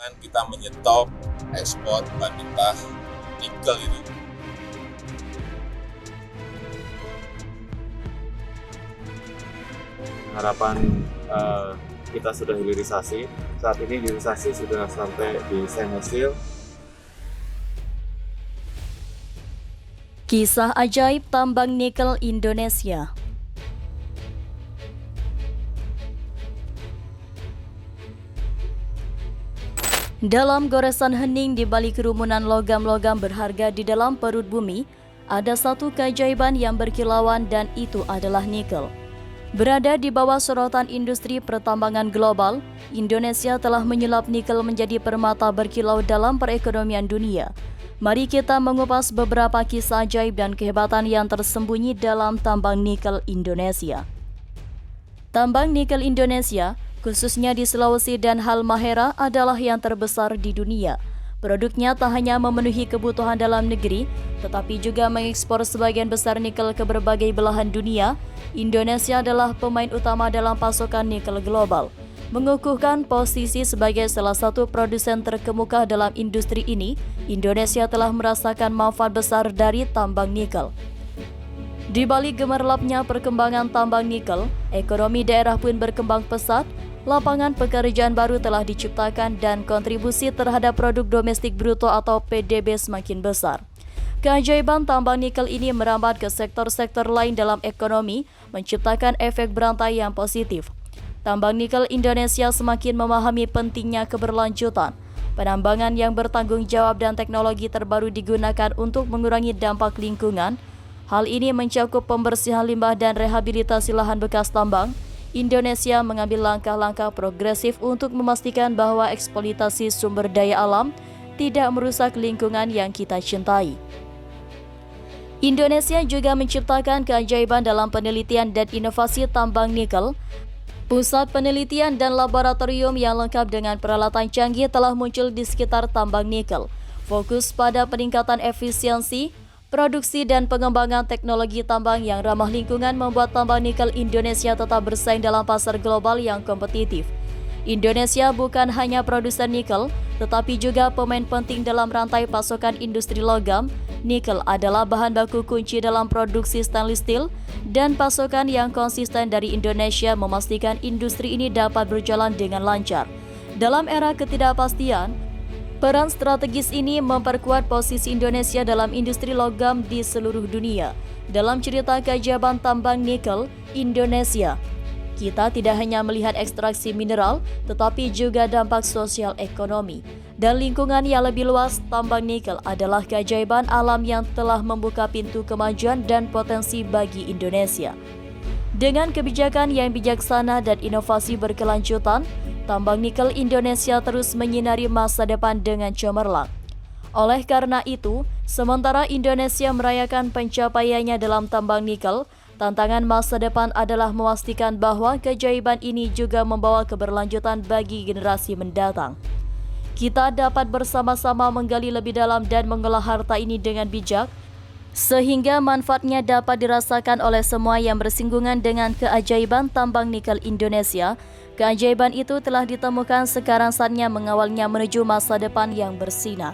Kan kita menyetop ekspor bahan mentah nikel itu. Harapan kita sudah hilirisasi. Saat ini hilirisasi sudah sampai di stainless steel. Kisah ajaib tambang nikel Indonesia. Dalam goresan hening di balik kerumunan logam-logam berharga di dalam perut bumi, ada satu keajaiban yang berkilauan dan itu adalah nikel. Berada di bawah sorotan industri pertambangan global, Indonesia telah menyulap nikel menjadi permata berkilau dalam perekonomian dunia. Mari kita mengupas beberapa kisah ajaib dan kehebatan yang tersembunyi dalam tambang nikel Indonesia. Tambang nikel Indonesia, khususnya di Sulawesi dan Halmahera, adalah yang terbesar di dunia. Produknya tak hanya memenuhi kebutuhan dalam negeri, tetapi juga mengekspor sebagian besar nikel ke berbagai belahan dunia. Indonesia adalah pemain utama dalam pasokan nikel global. Mengukuhkan posisi sebagai salah satu produsen terkemuka dalam industri ini, Indonesia telah merasakan manfaat besar dari tambang nikel. Di balik gemerlapnya perkembangan tambang nikel, ekonomi daerah pun berkembang pesat. Lapangan pekerjaan baru telah diciptakan dan kontribusi terhadap produk domestik bruto atau PDB semakin besar. Keajaiban tambang nikel ini merambat ke sektor-sektor lain dalam ekonomi, menciptakan efek berantai yang positif. Tambang nikel Indonesia semakin memahami pentingnya keberlanjutan. Penambangan yang bertanggung jawab dan teknologi terbaru digunakan untuk mengurangi dampak lingkungan. Hal ini mencakup pembersihan limbah dan rehabilitasi lahan bekas tambang. Indonesia mengambil langkah-langkah progresif untuk memastikan bahwa eksploitasi sumber daya alam tidak merusak lingkungan yang kita cintai. Indonesia juga menciptakan keajaiban dalam penelitian dan inovasi tambang nikel. Pusat penelitian dan laboratorium yang lengkap dengan peralatan canggih telah muncul di sekitar tambang nikel. Fokus pada peningkatan efisiensi, produksi dan pengembangan teknologi tambang yang ramah lingkungan membuat tambang nikel Indonesia tetap bersaing dalam pasar global yang kompetitif. Indonesia bukan hanya produsen nikel, tetapi juga pemain penting dalam rantai pasokan industri logam. Nikel adalah bahan baku kunci dalam produksi stainless steel dan pasokan yang konsisten dari Indonesia memastikan industri ini dapat berjalan dengan lancar. Dalam era ketidakpastian, peran strategis ini memperkuat posisi Indonesia dalam industri logam di seluruh dunia. Dalam cerita keajaiban tambang nikel Indonesia, kita tidak hanya melihat ekstraksi mineral, tetapi juga dampak sosial ekonomi dan lingkungan yang lebih luas. Tambang nikel adalah keajaiban alam yang telah membuka pintu kemajuan dan potensi bagi Indonesia. Dengan kebijakan yang bijaksana dan inovasi berkelanjutan, tambang nikel Indonesia terus menyinari masa depan dengan cemerlang. Oleh karena itu, sementara Indonesia merayakan pencapaiannya dalam tambang nikel, tantangan masa depan adalah memastikan bahwa keajaiban ini juga membawa keberlanjutan bagi generasi mendatang. Kita dapat bersama-sama menggali lebih dalam dan mengolah harta ini dengan bijak, sehingga manfaatnya dapat dirasakan oleh semua yang bersinggungan dengan keajaiban tambang nikel Indonesia. Keajaiban itu telah ditemukan, sekarang saatnya mengawalnya menuju masa depan yang bersinar.